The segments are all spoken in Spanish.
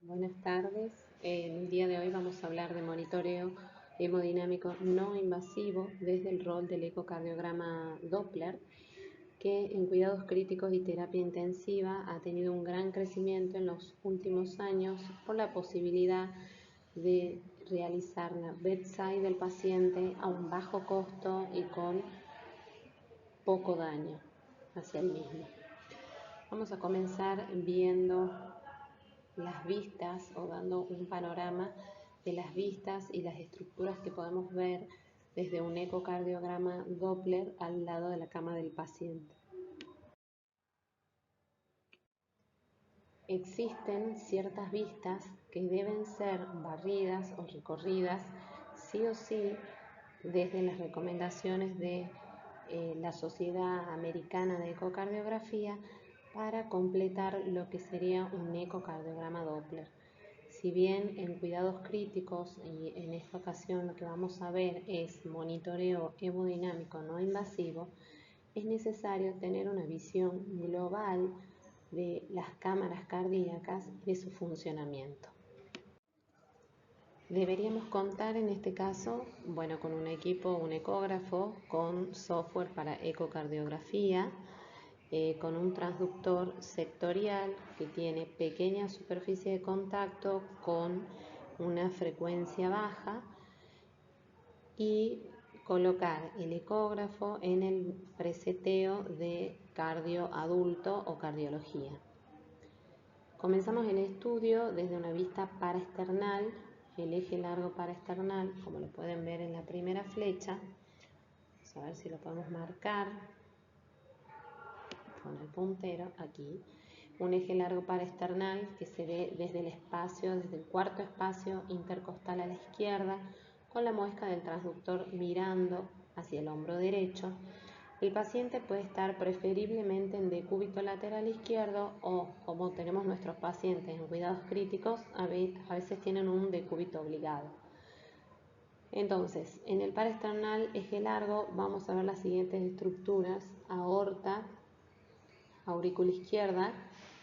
Buenas tardes. En el día de hoy vamos a hablar de monitoreo hemodinámico no invasivo desde el rol del ecocardiograma Doppler, que en cuidados críticos y terapia intensiva ha tenido un gran crecimiento en los últimos años por la posibilidad de realizar la bedside del paciente a un bajo costo y con poco daño hacia el mismo. Vamos a comenzar viendo las vistas o dando un panorama de las vistas y las estructuras que podemos ver desde un ecocardiograma Doppler al lado de la cama del paciente. Existen ciertas vistas que deben ser barridas o recorridas sí o sí desde las recomendaciones de la Sociedad Americana de Ecocardiografía para completar lo que sería un ecocardiograma Doppler. Si bien en cuidados críticos, y en esta ocasión lo que vamos a ver es monitoreo hemodinámico no invasivo, es necesario tener una visión global de las cámaras cardíacas y de su funcionamiento. Deberíamos contar en este caso, con un equipo, un ecógrafo, con software para ecocardiografía, con un transductor sectorial que tiene pequeña superficie de contacto con una frecuencia baja y colocar el ecógrafo en el preseteo de cardio adulto o cardiología. Comenzamos el estudio desde una vista paraesternal, el eje largo paraesternal, como lo pueden ver en la primera flecha. Vamos a ver si lo podemos marcar con el puntero aquí. Un eje largo paraesternal que se ve desde el espacio, desde el cuarto espacio intercostal a la izquierda, con la muesca del transductor mirando hacia el hombro derecho. El paciente puede estar preferiblemente en decúbito lateral izquierdo o, como tenemos nuestros pacientes en cuidados críticos, a veces tienen un decúbito obligado. Entonces, en el paraesternal eje largo vamos a ver las siguientes estructuras: aorta, aurícula izquierda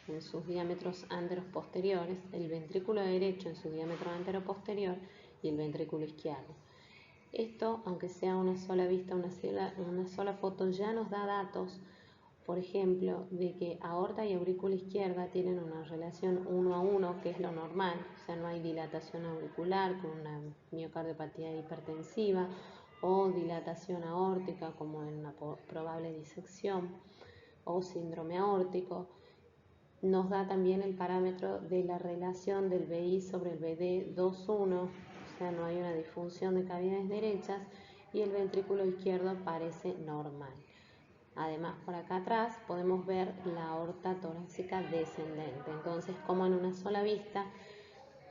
en sus diámetros anteros posteriores, el ventrículo derecho en su diámetro antero posterior y el ventrículo izquierdo. Esto, aunque sea una sola vista, una sola foto, ya nos da datos, por ejemplo, de que aorta y aurícula izquierda tienen una relación 1 a 1, que es lo normal, o sea, no hay dilatación auricular con una miocardiopatía hipertensiva o dilatación aórtica como en una probable disección o síndrome aórtico. Nos da también el parámetro de la relación del BI sobre el BD 2:1, o sea, no hay una disfunción de cavidades derechas y el ventrículo izquierdo parece normal. Además, por acá atrás podemos ver la aorta torácica descendente. Entonces, como en una sola vista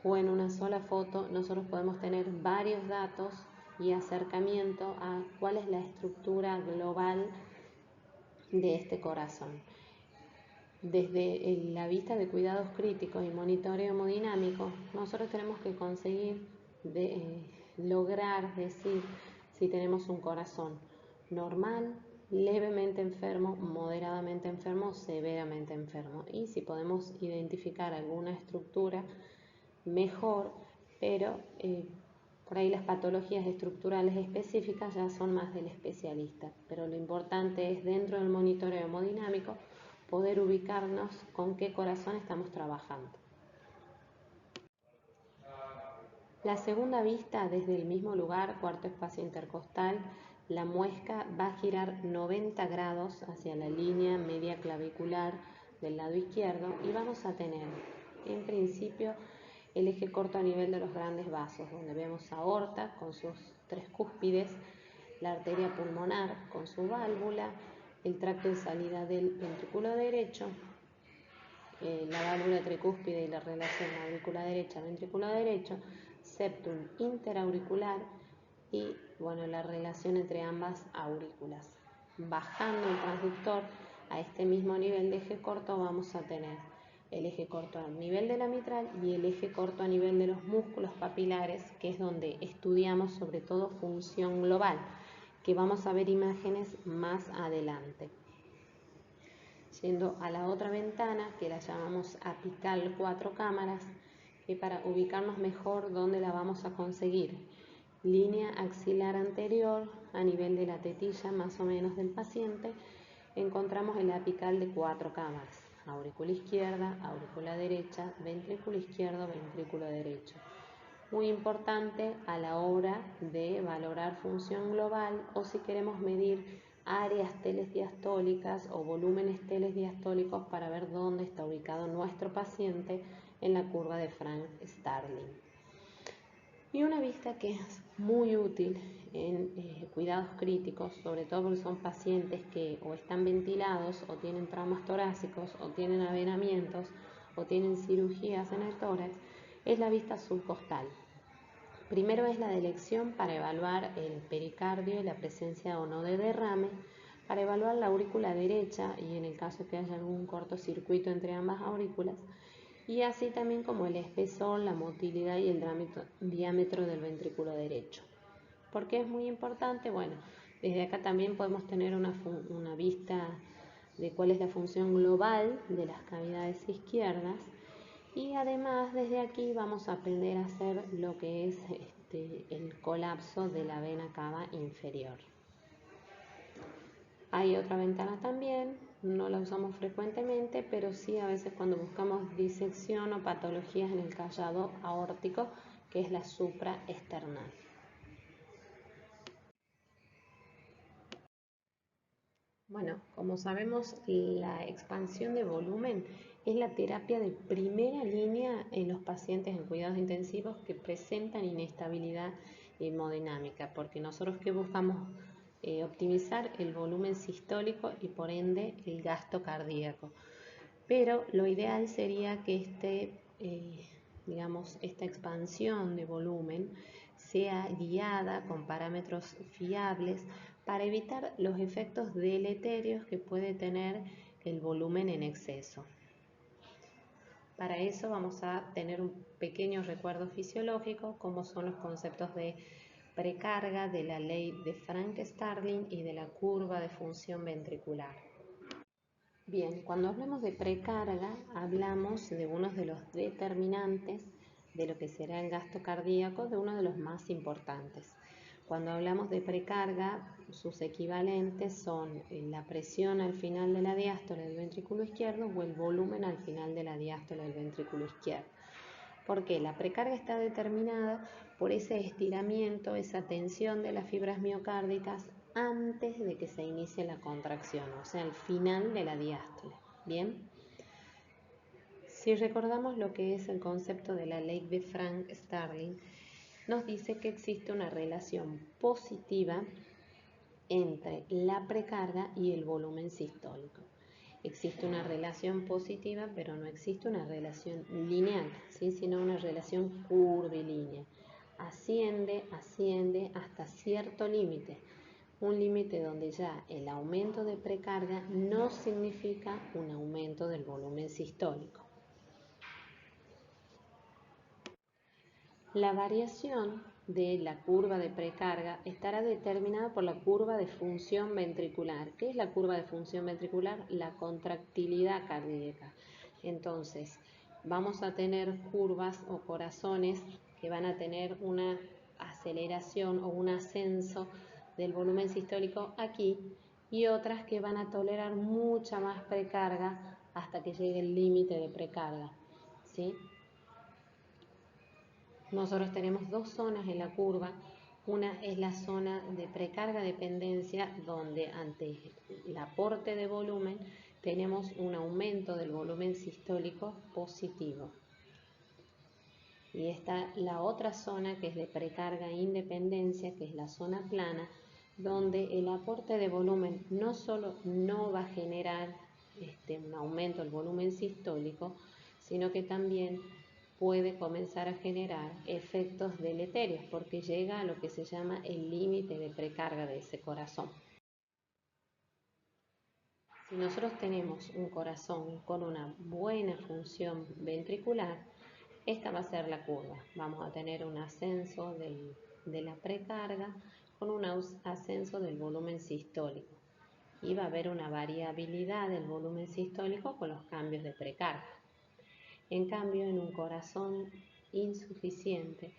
o en una sola foto, nosotros podemos tener varios datos y acercamiento a cuál es la estructura global de este corazón. Desde la vista de cuidados críticos y monitoreo hemodinámico, nosotros tenemos que conseguir lograr decir si tenemos un corazón normal, levemente enfermo, moderadamente enfermo, severamente enfermo, y si podemos identificar alguna estructura mejor, pero por ahí las patologías estructurales específicas ya son más del especialista. Pero lo importante es, dentro del monitoreo hemodinámico, poder ubicarnos con qué corazón estamos trabajando. La segunda vista, desde el mismo lugar, cuarto espacio intercostal, la muesca va a girar 90 grados hacia la línea media clavicular del lado izquierdo y vamos a tener, en principio, el eje corto a nivel de los grandes vasos, donde vemos aorta con sus 3 cúspides, la arteria pulmonar con su válvula, el tracto de salida del ventrículo derecho, la válvula tricúspide y la relación aurícula derecha-ventrículo derecho, septum interauricular y la relación entre ambas aurículas. Bajando el transductor a este mismo nivel de eje corto vamos a tener el eje corto a nivel de la mitral y el eje corto a nivel de los músculos papilares, que es donde estudiamos sobre todo función global, que vamos a ver imágenes más adelante. Yendo a la otra ventana, que la llamamos apical 4 cámaras, y para ubicarnos mejor dónde la vamos a conseguir. Línea axilar anterior a nivel de la tetilla más o menos del paciente, encontramos el apical de 4 cámaras: aurícula izquierda, aurícula derecha, ventrículo izquierdo, ventrículo derecho. Muy importante a la hora de valorar función global o si queremos medir áreas telesdiastólicas o volúmenes telesdiastólicos para ver dónde está ubicado nuestro paciente en la curva de Frank-Starling. Y una vista que es muy útil en cuidados críticos, sobre todo porque son pacientes que o están ventilados o tienen traumas torácicos o tienen avenamientos o tienen cirugías en el tórax, es la vista subcostal. Primero es la de elección para evaluar el pericardio y la presencia o no de derrame, para evaluar la aurícula derecha y en el caso que haya algún cortocircuito entre ambas aurículas, y así también como el espesor, la motilidad y el diámetro del ventrículo derecho. ¿Por qué es muy importante? Bueno, desde acá también podemos tener una vista de cuál es la función global de las cavidades izquierdas, y además desde aquí vamos a aprender a hacer lo que es el colapso de la vena cava inferior. Hay otra ventana también, no la usamos frecuentemente, pero sí a veces cuando buscamos disección o patologías en el callado aórtico, que es la supraesternal. Bueno, como sabemos, la expansión de volumen es la terapia de primera línea en los pacientes en cuidados intensivos que presentan inestabilidad hemodinámica, porque nosotros que buscamos optimizar el volumen sistólico y por ende el gasto cardíaco. Pero lo ideal sería que esta expansión de volumen sea guiada con parámetros fiables para evitar los efectos deleterios que puede tener el volumen en exceso. Para eso vamos a tener un pequeño recuerdo fisiológico, como son los conceptos de precarga, de la ley de Frank-Starling y de la curva de función ventricular. Bien, cuando hablamos de precarga, hablamos de uno de los determinantes de lo que será el gasto cardíaco, de uno de los más importantes. Cuando hablamos de precarga, sus equivalentes son la presión al final de la diástole del ventrículo izquierdo o el volumen al final de la diástole del ventrículo izquierdo. ¿Por qué? La precarga está determinada por ese estiramiento, esa tensión de las fibras miocárdicas antes de que se inicie la contracción, o sea, al final de la diástole. Bien, si recordamos lo que es el concepto de la ley de Frank-Starling, nos dice que existe una relación positiva entre la precarga y el volumen sistólico. Existe una relación positiva, pero no existe una relación lineal, ¿sí? Sino una relación curvilínea. Asciende hasta cierto límite. Un límite donde ya el aumento de precarga no significa un aumento del volumen sistólico. La variación de la curva de precarga estará determinada por la curva de función ventricular. ¿Qué es la curva de función ventricular? La contractilidad cardíaca. Entonces, vamos a tener curvas o corazones que van a tener una aceleración o un ascenso del volumen sistólico aquí y otras que van a tolerar mucha más precarga hasta que llegue el límite de precarga, ¿sí? Nosotros tenemos dos zonas en la curva. Una es la zona de precarga dependencia, donde ante el aporte de volumen tenemos un aumento del volumen sistólico positivo. Y está la otra zona que es de precarga independencia, que es la zona plana, donde el aporte de volumen no solo no va a generar un aumento del volumen sistólico, sino que también puede comenzar a generar efectos deleterios porque llega a lo que se llama el límite de precarga de ese corazón. Si nosotros tenemos un corazón con una buena función ventricular, esta va a ser la curva. Vamos a tener un ascenso de la precarga con un ascenso del volumen sistólico. Y va a haber una variabilidad del volumen sistólico con los cambios de precarga. En cambio, en un corazón insuficiente,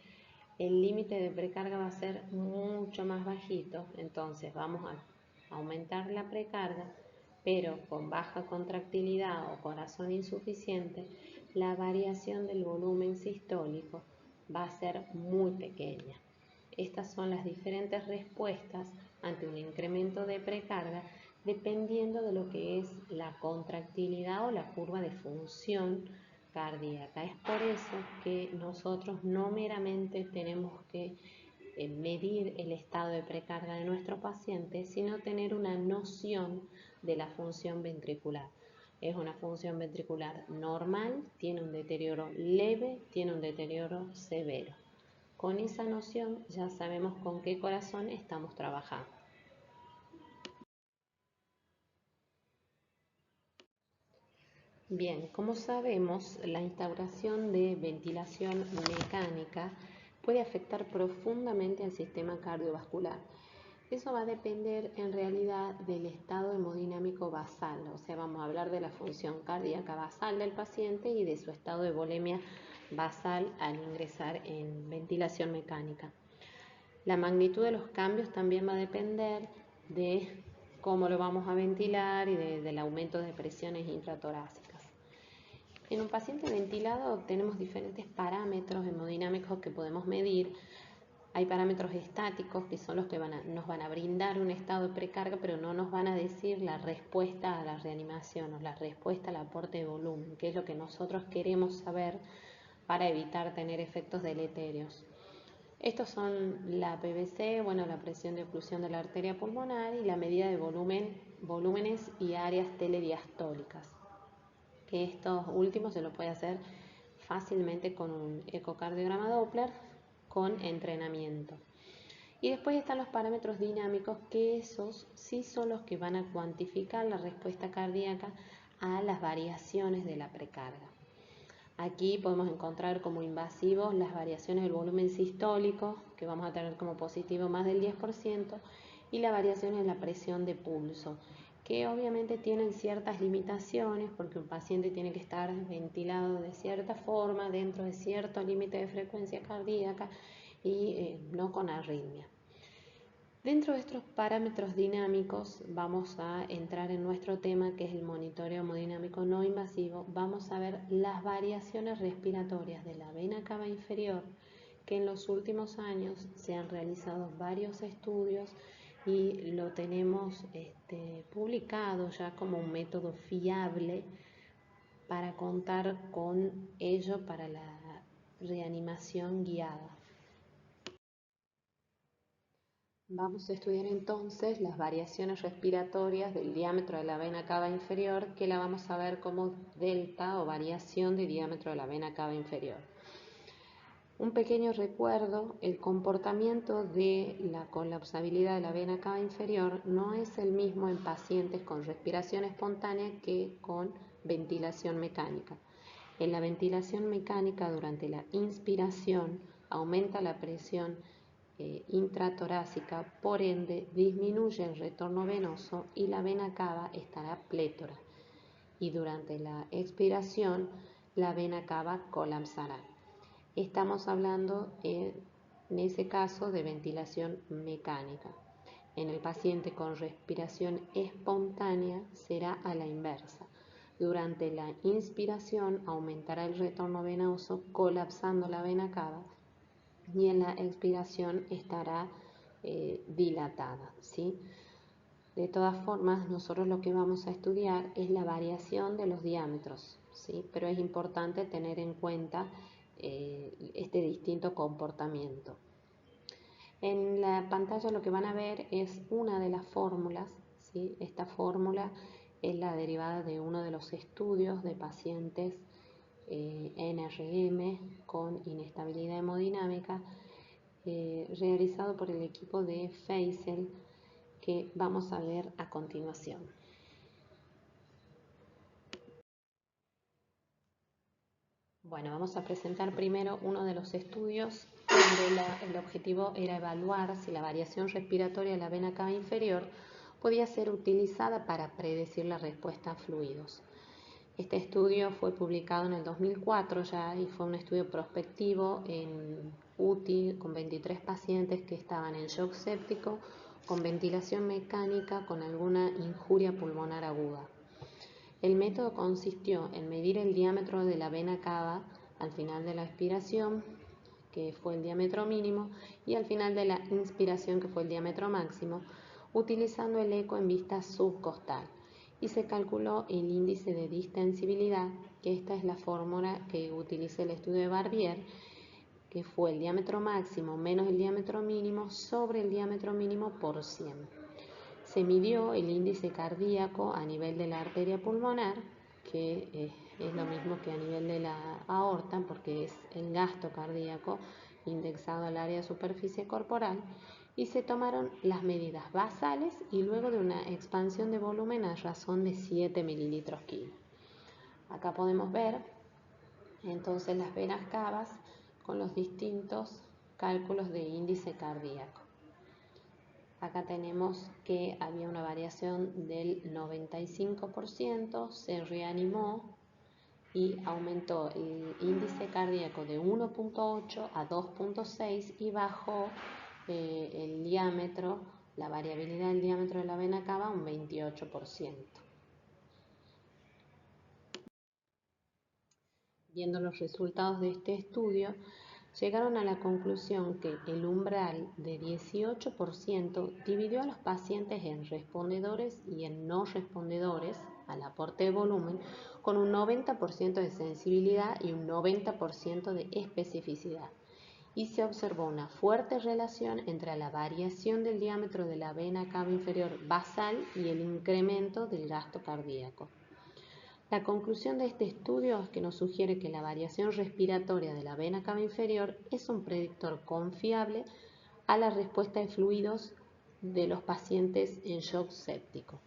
el límite de precarga va a ser mucho más bajito, entonces vamos a aumentar la precarga, pero con baja contractilidad o corazón insuficiente, la variación del volumen sistólico va a ser muy pequeña. Estas son las diferentes respuestas ante un incremento de precarga dependiendo de lo que es la contractilidad o la curva de función cardíaca. Es por eso que nosotros no meramente tenemos que medir el estado de precarga de nuestro paciente, sino tener una noción de la función ventricular. Es una función ventricular normal, tiene un deterioro leve, tiene un deterioro severo. Con esa noción ya sabemos con qué corazón estamos trabajando. Bien, como sabemos, la instauración de ventilación mecánica puede afectar profundamente al sistema cardiovascular. Eso va a depender en realidad del estado hemodinámico basal, o sea, vamos a hablar de la función cardíaca basal del paciente y de su estado de volemia basal al ingresar en ventilación mecánica. La magnitud de los cambios también va a depender de cómo lo vamos a ventilar y del aumento de presiones intratorácicas. En un paciente ventilado tenemos diferentes parámetros hemodinámicos que podemos medir. Hay parámetros estáticos que son los que nos van a brindar un estado de precarga, pero no nos van a decir la respuesta a la reanimación o la respuesta al aporte de volumen, que es lo que nosotros queremos saber para evitar tener efectos deleterios. Estos son la PVC, la presión de oclusión de la arteria pulmonar y la medida de volúmenes y áreas telediastólicas, que estos últimos se lo puede hacer fácilmente con un ecocardiograma Doppler con entrenamiento. Y después están los parámetros dinámicos, que esos sí son los que van a cuantificar la respuesta cardíaca a las variaciones de la precarga. Aquí podemos encontrar como invasivos las variaciones del volumen sistólico, que vamos a tener como positivo más del 10%, y la variación en la presión de pulso, que obviamente tienen ciertas limitaciones porque un paciente tiene que estar ventilado de cierta forma, dentro de cierto límite de frecuencia cardíaca y no con arritmia. Dentro de estos parámetros dinámicos vamos a entrar en nuestro tema, que es el monitoreo hemodinámico no invasivo. Vamos a ver las variaciones respiratorias de la vena cava inferior, que en los últimos años se han realizado varios estudios y lo tenemos publicado ya como un método fiable para contar con ello para la reanimación guiada. Vamos a estudiar entonces las variaciones respiratorias del diámetro de la vena cava inferior, que la vamos a ver como delta o variación de diámetro de la vena cava inferior. Un pequeño recuerdo: el comportamiento de la colapsabilidad de la vena cava inferior no es el mismo en pacientes con respiración espontánea que con ventilación mecánica. En la ventilación mecánica, durante la inspiración aumenta la presión intratorácica, por ende disminuye el retorno venoso y la vena cava estará plétora, y durante la expiración la vena cava colapsará. Estamos hablando en ese caso de ventilación mecánica. En el paciente con respiración espontánea será a la inversa. Durante la inspiración aumentará el retorno venoso, colapsando la vena cava, y en la expiración estará dilatada, ¿sí? De todas formas, nosotros lo que vamos a estudiar es la variación de los diámetros, ¿sí? Pero es importante tener en cuenta este distinto comportamiento. En la pantalla lo que van a ver es una de las fórmulas, ¿sí? Esta fórmula es la derivada de uno de los estudios de pacientes NRM con inestabilidad hemodinámica realizado por el equipo de Feisel, que vamos a ver a continuación. Bueno, vamos a presentar primero uno de los estudios donde el objetivo era evaluar si la variación respiratoria de la vena cava inferior podía ser utilizada para predecir la respuesta a fluidos. Este estudio fue publicado en el 2004 ya y fue un estudio prospectivo en UTI con 23 pacientes que estaban en shock séptico con ventilación mecánica con alguna injuria pulmonar aguda. El método consistió en medir el diámetro de la vena cava al final de la expiración, que fue el diámetro mínimo, y al final de la inspiración, que fue el diámetro máximo, utilizando el eco en vista subcostal. Y se calculó el índice de distensibilidad, que esta es la fórmula que utiliza el estudio de Barbier, que fue el diámetro máximo menos el diámetro mínimo sobre el diámetro mínimo por 100. Se midió el índice cardíaco a nivel de la arteria pulmonar, que es lo mismo que a nivel de la aorta, porque es el gasto cardíaco indexado al área de superficie corporal, y se tomaron las medidas basales y luego de una expansión de volumen a razón de 7 mililitros kilo. Acá podemos ver entonces las venas cavas con los distintos cálculos de índice cardíaco. Acá tenemos que había una variación del 95%, se reanimó y aumentó el índice cardíaco de 1.8 a 2.6 y bajó el diámetro, la variabilidad del diámetro de la vena cava un 28%. Viendo los resultados de este estudio, llegaron a la conclusión que el umbral de 18% dividió a los pacientes en respondedores y en no respondedores al aporte de volumen con un 90% de sensibilidad y un 90% de especificidad. Y se observó una fuerte relación entre la variación del diámetro de la vena cava inferior basal y el incremento del gasto cardíaco. La conclusión de este estudio es que nos sugiere que la variación respiratoria de la vena cava inferior es un predictor confiable a la respuesta de fluidos de los pacientes en shock séptico.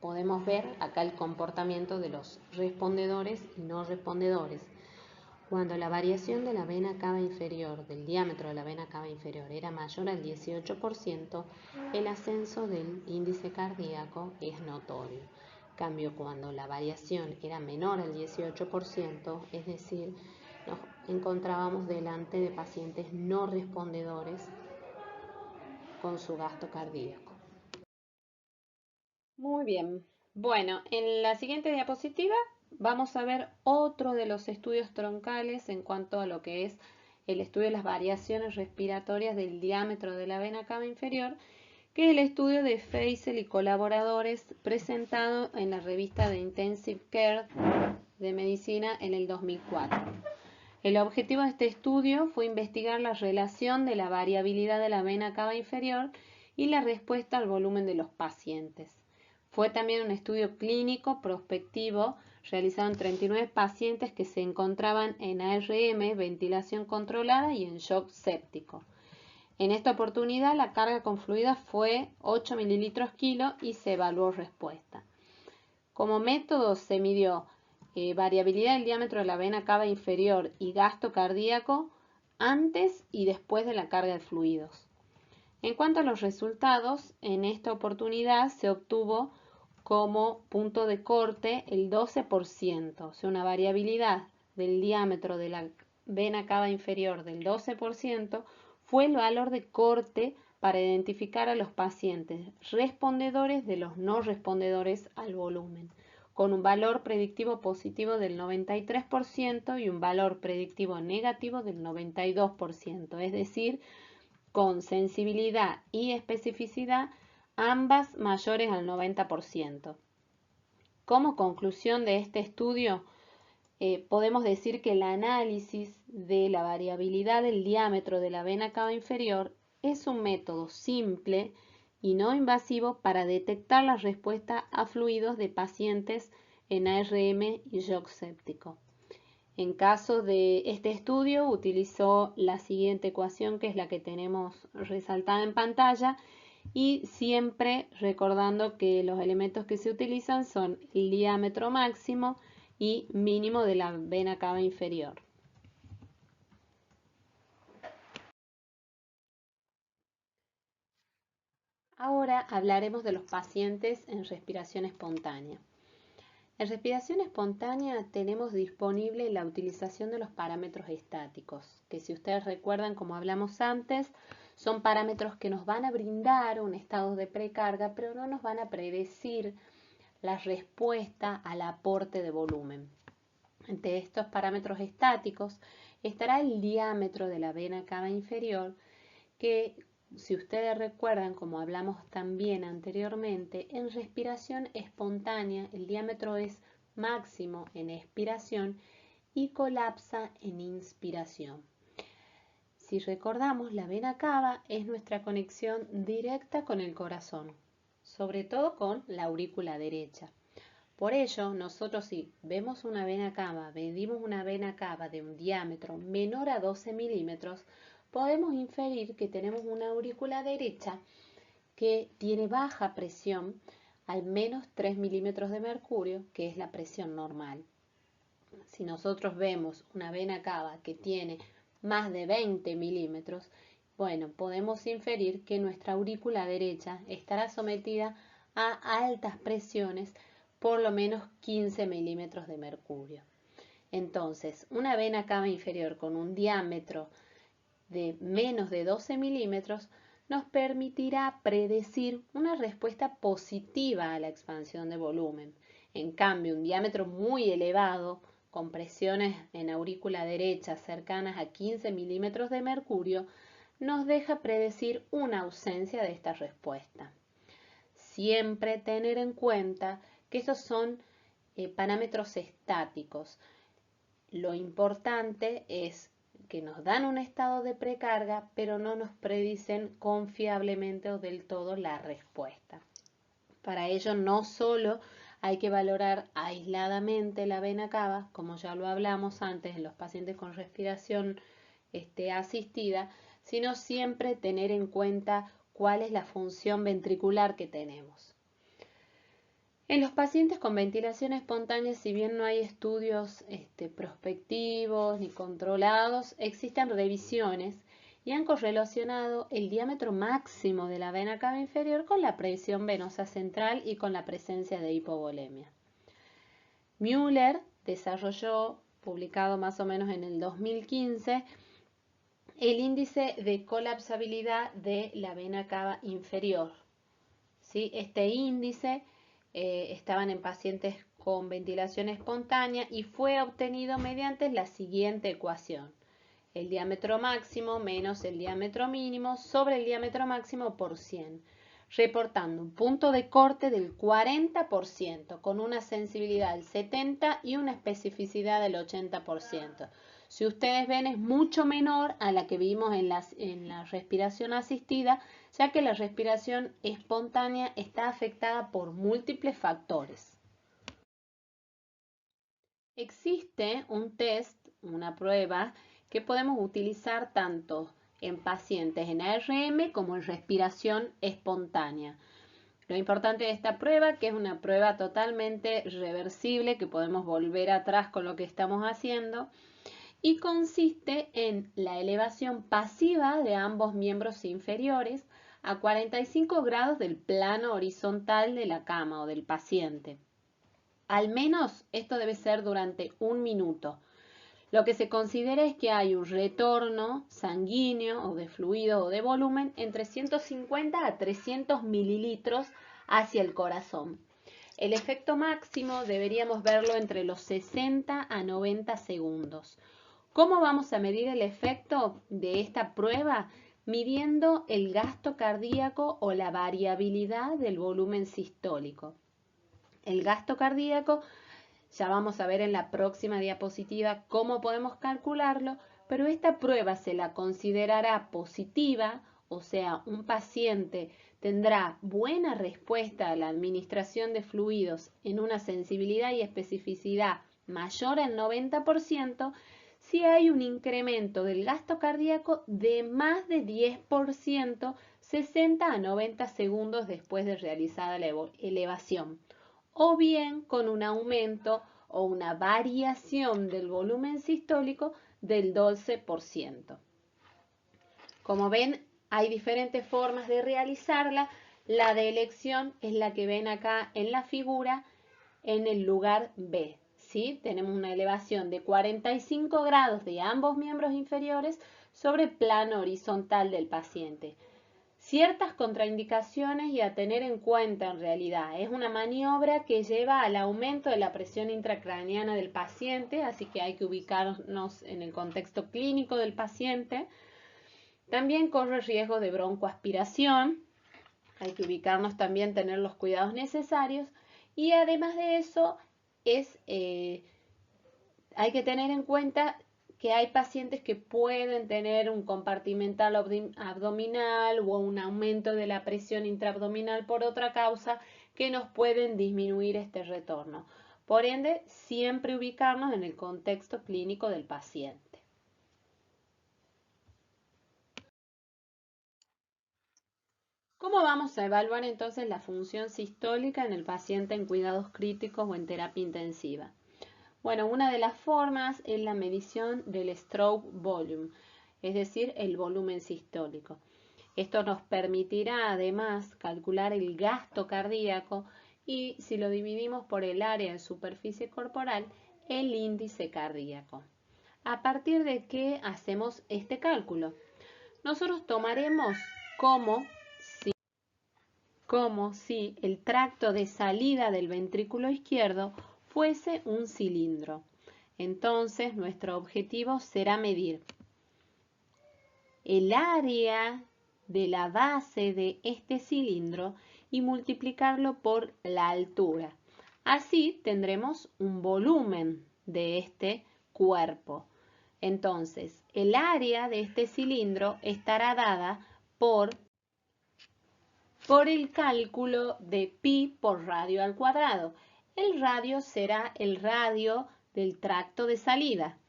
Podemos ver acá el comportamiento de los respondedores y no respondedores. Cuando la variación de la vena cava inferior, del diámetro de la vena cava inferior, era mayor al 18%, el ascenso del índice cardíaco es notorio. En cambio, cuando la variación era menor al 18%, es decir, nos encontrábamos delante de pacientes no respondedores con su gasto cardíaco. Muy bien. Bueno, en la siguiente diapositiva vamos a ver otro de los estudios troncales en cuanto a lo que es el estudio de las variaciones respiratorias del diámetro de la vena cava inferior, que es el estudio de Feisel y colaboradores presentado en la revista de Intensive Care de Medicina en el 2004. El objetivo de este estudio fue investigar la relación de la variabilidad de la vena cava inferior y la respuesta al volumen de los pacientes. Fue también un estudio clínico prospectivo realizado en 39 pacientes que se encontraban en ARM, ventilación controlada y en shock séptico. En esta oportunidad la carga con fluidos fue 8 mililitros kilo y se evaluó respuesta. Como método se midió variabilidad del diámetro de la vena cava inferior y gasto cardíaco antes y después de la carga de fluidos. En cuanto a los resultados, en esta oportunidad se obtuvo como punto de corte el 12%, o sea, una variabilidad del diámetro de la vena cava inferior del 12% fue el valor de corte para identificar a los pacientes respondedores de los no respondedores al volumen, con un valor predictivo positivo del 93% y un valor predictivo negativo del 92%, es decir, con sensibilidad y especificidad ambas mayores al 90%. Como conclusión de este estudio, podemos decir que el análisis de la variabilidad del diámetro de la vena cava inferior es un método simple y no invasivo para detectar la respuesta a fluidos de pacientes en ARM y shock séptico. En caso de este estudio utilizó la siguiente ecuación, que es la que tenemos resaltada en pantalla, y siempre recordando que los elementos que se utilizan son el diámetro máximo y mínimo de la vena cava inferior. Ahora hablaremos de los pacientes en respiración espontánea. En respiración espontánea tenemos disponible la utilización de los parámetros estáticos, que si ustedes recuerdan, como hablamos antes, son parámetros que nos van a brindar un estado de precarga, pero no nos van a predecir la respuesta al aporte de volumen. Entre estos parámetros estáticos estará el diámetro de la vena cava inferior, que si ustedes recuerdan, como hablamos también anteriormente, en respiración espontánea el diámetro es máximo en expiración y colapsa en inspiración. Si recordamos, la vena cava es nuestra conexión directa con el corazón, sobre todo con la aurícula derecha. Por ello, nosotros si vemos una vena cava, medimos una vena cava de un diámetro menor a 12 milímetros, podemos inferir que tenemos una aurícula derecha que tiene baja presión, al menos 3 milímetros de mercurio, que es la presión normal. Si nosotros vemos una vena cava que tiene más de 20 milímetros, bueno, podemos inferir que nuestra aurícula derecha estará sometida a altas presiones, por lo menos 15 milímetros de mercurio. Entonces, una vena cava inferior con un diámetro de menos de 12 milímetros nos permitirá predecir una respuesta positiva a la expansión de volumen. En cambio, un diámetro muy elevado, con presiones en aurícula derecha cercanas a 15 milímetros de mercurio, nos deja predecir una ausencia de esta respuesta. Siempre tener en cuenta que estos son parámetros estáticos. Lo importante es que nos dan un estado de precarga, pero no nos predicen confiablemente o del todo la respuesta. Para ello no solo hay que valorar aisladamente la vena cava, como ya lo hablamos antes en los pacientes con respiración asistida, sino siempre tener en cuenta cuál es la función ventricular que tenemos. En los pacientes con ventilación espontánea, si bien no hay estudios prospectivos ni controlados, existen revisiones y han correlacionado el diámetro máximo de la vena cava inferior con la presión venosa central y con la presencia de hipovolemia. Müller desarrolló, publicado más o menos en el 2015, el índice de colapsabilidad de la vena cava inferior. ¿Sí? Este índice estaban en pacientes con ventilación espontánea y fue obtenido mediante la siguiente ecuación: el diámetro máximo menos el diámetro mínimo sobre el diámetro máximo por 100, reportando un punto de corte del 40%, con una sensibilidad del 70% y una especificidad del 80%. Si ustedes ven, es mucho menor a la que vimos en la respiración asistida, ya que la respiración espontánea está afectada por múltiples factores. Existe un test, una prueba, que podemos utilizar tanto en pacientes en ARM como en respiración espontánea. Lo importante de esta prueba, que es una prueba totalmente reversible, que podemos volver atrás con lo que estamos haciendo, y consiste en la elevación pasiva de ambos miembros inferiores a 45 grados del plano horizontal de la cama o del paciente. Al menos esto debe ser durante 1 minuto. Lo que se considera es que hay un retorno sanguíneo o de fluido o de volumen entre 150 a 300 mililitros hacia el corazón. El efecto máximo deberíamos verlo entre los 60 a 90 segundos. ¿Cómo vamos a medir el efecto de esta prueba? Midiendo el gasto cardíaco o la variabilidad del volumen sistólico. El gasto cardíaco, ya vamos a ver en la próxima diapositiva cómo podemos calcularlo, pero esta prueba se la considerará positiva, o sea, un paciente tendrá buena respuesta a la administración de fluidos en una sensibilidad y especificidad mayor al 90%, si hay un incremento del gasto cardíaco de más de 10%, 60 a 90 segundos después de realizada la elevación, o bien con un aumento o una variación del volumen sistólico del 12%. Como ven, hay diferentes formas de realizarla, La de elección es la que ven acá en la figura en el lugar B, ¿sí? Tenemos una elevación de 45 grados de ambos miembros inferiores sobre el plano horizontal del paciente. Ciertas contraindicaciones y a tener en cuenta en realidad. Es una maniobra que lleva al aumento de la presión intracraneana del paciente, así que hay que ubicarnos en el contexto clínico del paciente. También corre riesgo de broncoaspiración, hay que ubicarnos también, tener los cuidados necesarios y además de eso hay que tener en cuenta que hay pacientes que pueden tener un compartimental abdominal o un aumento de la presión intraabdominal por otra causa que nos pueden disminuir este retorno. Por ende, siempre ubicarnos en el contexto clínico del paciente. ¿Cómo vamos a evaluar entonces la función sistólica en el paciente en cuidados críticos o en terapia intensiva? Bueno, una de las formas es la medición del stroke volume, es decir, el volumen sistólico. Esto nos permitirá además calcular el gasto cardíaco y, si lo dividimos por el área de superficie corporal, el índice cardíaco. ¿A partir de qué hacemos este cálculo? Nosotros tomaremos como si el tracto de salida del ventrículo izquierdo fuese un cilindro. Entonces, nuestro objetivo será medir el área de la base de este cilindro y multiplicarlo por la altura. Así tendremos un volumen de este cuerpo. Entonces, el área de este cilindro estará dada por el cálculo de pi por radio al cuadrado. El radio será el radio del tracto de salida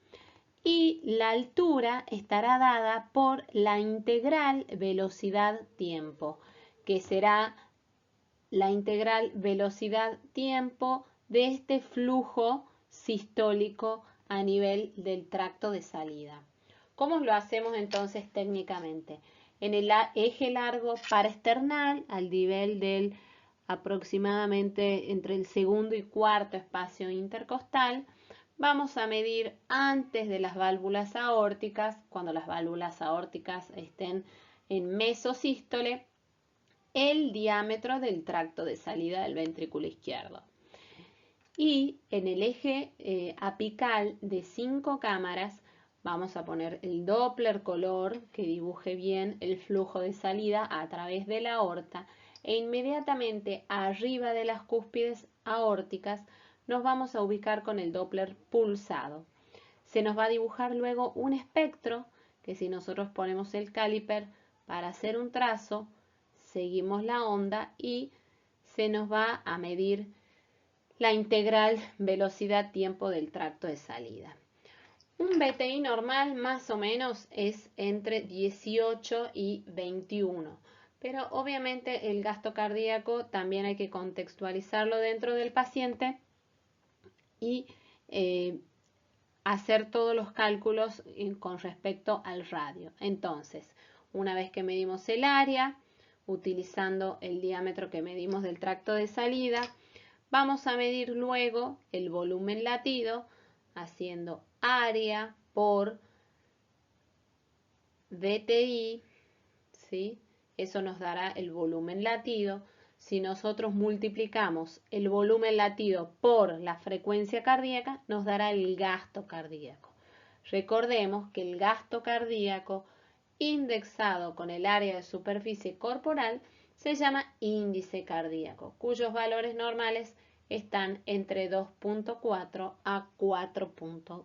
y la altura estará dada por la integral velocidad-tiempo, que será la integral velocidad-tiempo de este flujo sistólico a nivel del tracto de salida. ¿Cómo lo hacemos entonces técnicamente? En el eje largo paraesternal, al nivel del aproximadamente entre el segundo y cuarto espacio intercostal, vamos a medir antes de las válvulas aórticas, cuando las válvulas aórticas estén en mesosístole, el diámetro del tracto de salida del ventrículo izquierdo. Y en el eje apical de 5 cámaras vamos a poner el Doppler color que dibuje bien el flujo de salida a través de la aorta e inmediatamente arriba de las cúspides aórticas nos vamos a ubicar con el Doppler pulsado. Se nos va a dibujar luego un espectro que, si nosotros ponemos el caliper para hacer un trazo, seguimos la onda y se nos va a medir la integral velocidad-tiempo del tracto de salida. Un BTI normal más o menos es entre 18 y 21, pero obviamente el gasto cardíaco también hay que contextualizarlo dentro del paciente y hacer todos los cálculos con respecto al radio. Entonces, una vez que medimos el área, utilizando el diámetro que medimos del tracto de salida, vamos a medir luego el volumen latido haciendo área por BTI, ¿sí? Eso nos dará el volumen latido. Si nosotros multiplicamos el volumen latido por la frecuencia cardíaca, nos dará el gasto cardíaco. Recordemos que el gasto cardíaco indexado con el área de superficie corporal se llama índice cardíaco, cuyos valores normales están entre 2.4 a 4.2.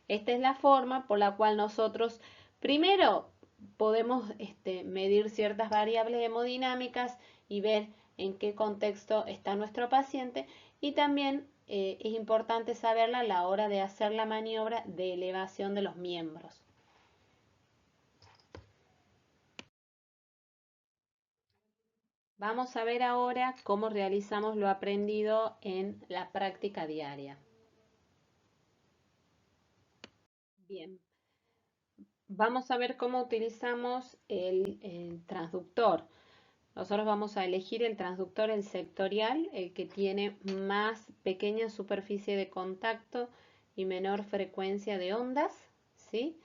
Esta es la forma por la cual nosotros primero podemos medir ciertas variables hemodinámicas y ver en qué contexto está nuestro paciente, y también es importante saberla a la hora de hacer la maniobra de elevación de los miembros. Vamos a ver ahora cómo realizamos lo aprendido en la práctica diaria. Bien, vamos a ver cómo utilizamos el transductor. nosotros vamos a elegir el transductor, el sectorial, el que tiene más pequeña superficie de contacto y menor frecuencia de ondas, ¿sí?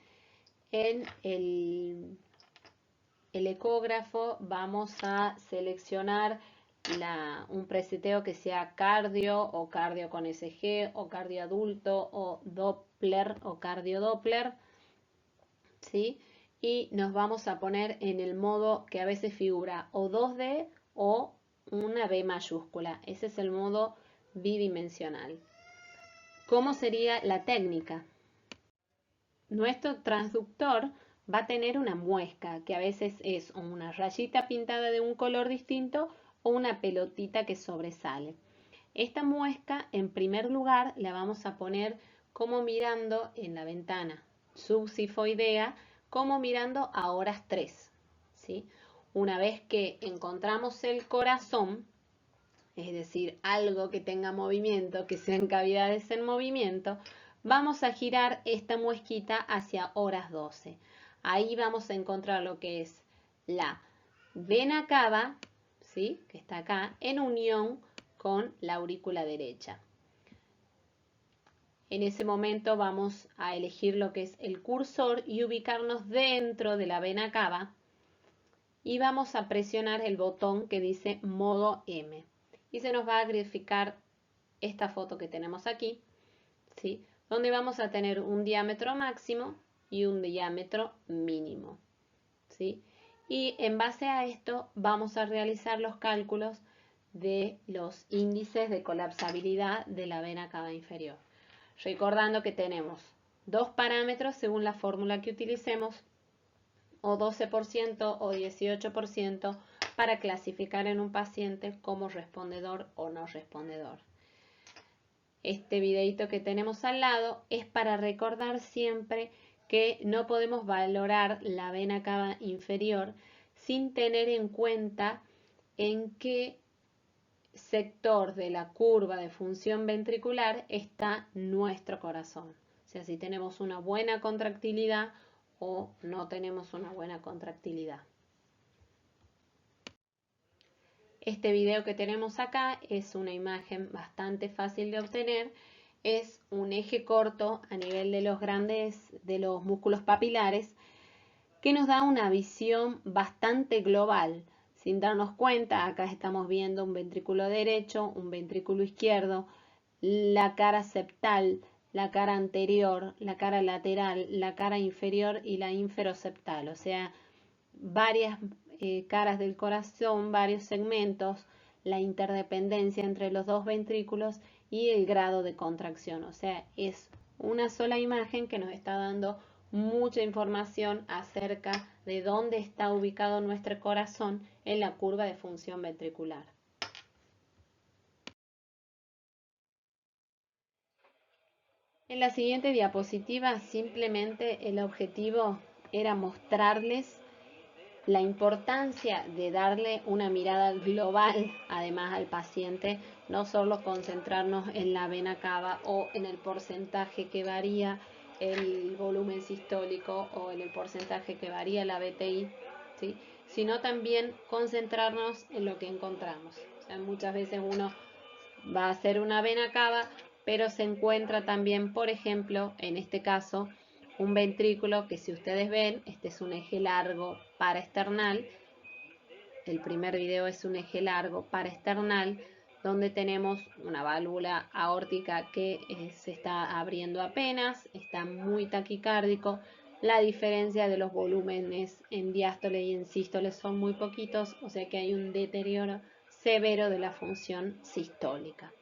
En el ecógrafo vamos a seleccionar un preseteo que sea cardio o cardio con SG o cardio adulto o Doppler o cardio Doppler, ¿sí? Y nos vamos a poner en el modo que a veces figura o 2D o una B mayúscula. Ese es el modo bidimensional. ¿Cómo sería la técnica? Nuestro transductor va a tener una muesca, que a veces es una rayita pintada de un color distinto o una pelotita que sobresale. Esta muesca, en primer lugar, la vamos a poner como mirando en la ventana subsifoidea, como mirando a horas 3, ¿sí? Una vez que encontramos el corazón, es decir, algo que tenga movimiento, que sean cavidades en movimiento, vamos a girar esta muesquita hacia horas 12. Ahí vamos a encontrar lo que es la vena cava, ¿sí? Que está acá, en unión con la aurícula derecha. En ese momento vamos a elegir lo que es el cursor y ubicarnos dentro de la vena cava y vamos a presionar el botón que dice modo M. Y se nos va a graficar esta foto que tenemos aquí, ¿sí? Donde vamos a tener un diámetro máximo y un diámetro mínimo, ¿sí? Y en base a esto vamos a realizar los cálculos de los índices de colapsabilidad de la vena cava inferior. Recordando que tenemos dos parámetros según la fórmula que utilicemos, o 12% o 18%, para clasificar en un paciente como respondedor o no respondedor. Este videito que tenemos al lado es para recordar siempre que no podemos valorar la vena cava inferior sin tener en cuenta en qué sector de la curva de función ventricular está nuestro corazón. O sea, si tenemos una buena contractilidad o no tenemos una buena contractilidad. Este video que tenemos acá es una imagen bastante fácil de obtener. Es un eje corto a nivel de los músculos papilares, que nos da una visión bastante global. Sin darnos cuenta, acá estamos viendo un ventrículo derecho, un ventrículo izquierdo, la cara septal, la cara anterior, la cara lateral, la cara inferior y la inferoseptal. O sea, varias caras del corazón, varios segmentos, la interdependencia entre los dos ventrículos y el grado de contracción. O sea, es una sola imagen que nos está dando mucha información acerca de dónde está ubicado nuestro corazón en la curva de función ventricular. En la siguiente diapositiva simplemente el objetivo era mostrarles la importancia de darle una mirada global además al paciente, no solo concentrarnos en la vena cava o en el porcentaje que varía el volumen sistólico o en el porcentaje que varía la BTI, ¿sí? Sino también concentrarnos en lo que encontramos. O sea, muchas veces uno va a hacer una vena cava, pero se encuentra también, por ejemplo, en este caso, un ventrículo que, si ustedes ven, este es un eje largo paraesternal. El primer video es un eje largo paraesternal, donde tenemos una válvula aórtica que se está abriendo apenas, está muy taquicárdico. La diferencia de los volúmenes en diástole y en sístole son muy poquitos, o sea que hay un deterioro severo de la función sistólica.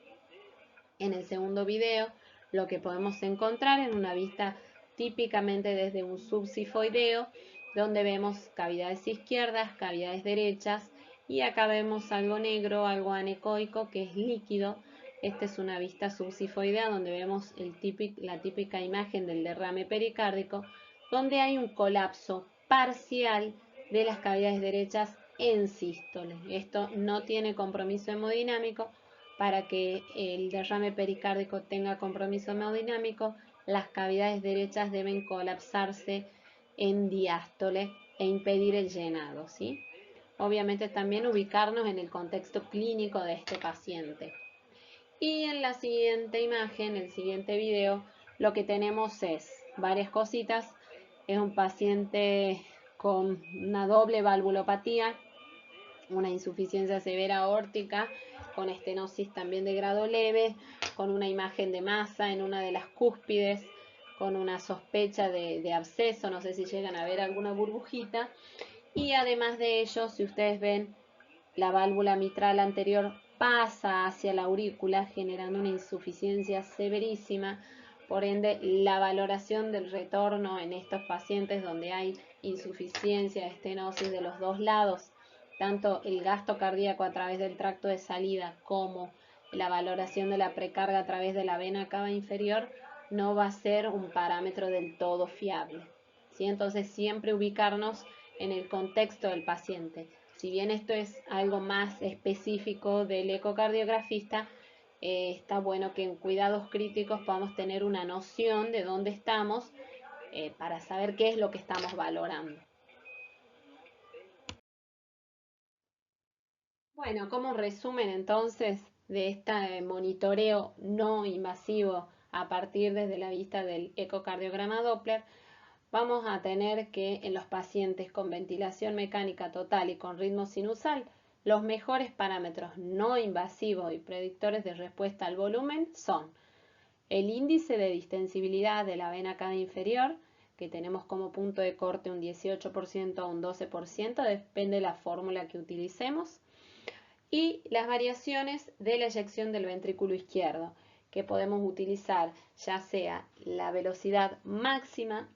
En el segundo video, lo que podemos encontrar en una vista típicamente desde un subsifoideo, donde vemos cavidades izquierdas, cavidades derechas, y acá vemos algo negro, algo anecoico, que es líquido. Esta es una vista subsifoidea donde vemos la típica imagen del derrame pericárdico, donde hay un colapso parcial de las cavidades derechas en sístole. Esto no tiene compromiso hemodinámico. Para que el derrame pericárdico tenga compromiso hemodinámico, las cavidades derechas deben colapsarse en diástole e impedir el llenado, ¿sí? obviamente también ubicarnos en el contexto clínico de este paciente. Y en la siguiente imagen, el siguiente video, lo que tenemos es varias cositas. Es un paciente con una doble valvulopatía, una insuficiencia severa aórtica, con estenosis también de grado leve, con una imagen de masa en una de las cúspides, con una sospecha de absceso, no sé si llegan a ver alguna burbujita. Y además de ello, si ustedes ven, la válvula mitral anterior pasa hacia la aurícula, generando una insuficiencia severísima. Por ende, la valoración del retorno en estos pacientes donde hay insuficiencia, estenosis de los dos lados, tanto el gasto cardíaco a través del tracto de salida como la valoración de la precarga a través de la vena cava inferior, no va a ser un parámetro del todo fiable, ¿sí? Entonces, siempre ubicarnos en el contexto del paciente. Si bien esto es algo más específico del ecocardiografista, está bueno que en cuidados críticos podamos tener una noción de dónde estamos para saber qué es lo que estamos valorando. Bueno, como resumen entonces de este monitoreo no invasivo a partir desde la vista del ecocardiograma Doppler, vamos a tener que en los pacientes con ventilación mecánica total y con ritmo sinusal, los mejores parámetros no invasivos y predictores de respuesta al volumen son el índice de distensibilidad de la vena cava inferior, que tenemos como punto de corte un 18% o un 12%, depende de la fórmula que utilicemos, y las variaciones de la eyección del ventrículo izquierdo, que podemos utilizar ya sea la velocidad máxima,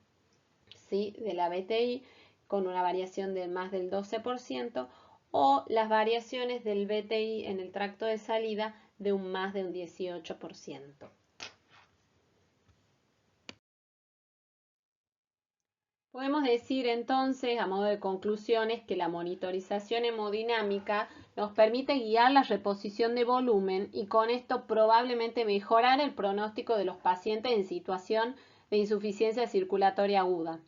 ¿sí?, de la BTI con una variación de más del 12% o las variaciones del BTI en el tracto de salida de un más de un 18%. Podemos decir entonces, a modo de conclusiones, que la monitorización hemodinámica nos permite guiar la reposición de volumen y con esto probablemente mejorar el pronóstico de los pacientes en situación de insuficiencia circulatoria aguda.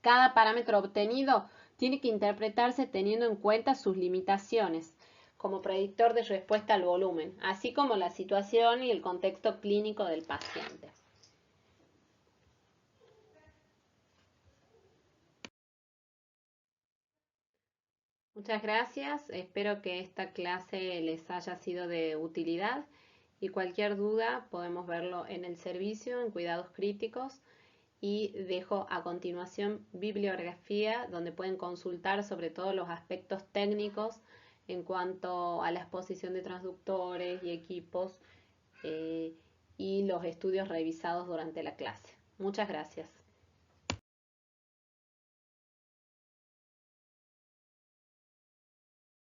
Cada parámetro obtenido tiene que interpretarse teniendo en cuenta sus limitaciones como predictor de respuesta al volumen, así como la situación y el contexto clínico del paciente. Muchas gracias, espero que esta clase les haya sido de utilidad y cualquier duda podemos verlo en el servicio en cuidados críticos y dejo a continuación bibliografía donde pueden consultar sobre todo los aspectos técnicos en cuanto a la exposición de transductores y equipos y los estudios revisados durante la clase. Muchas gracias.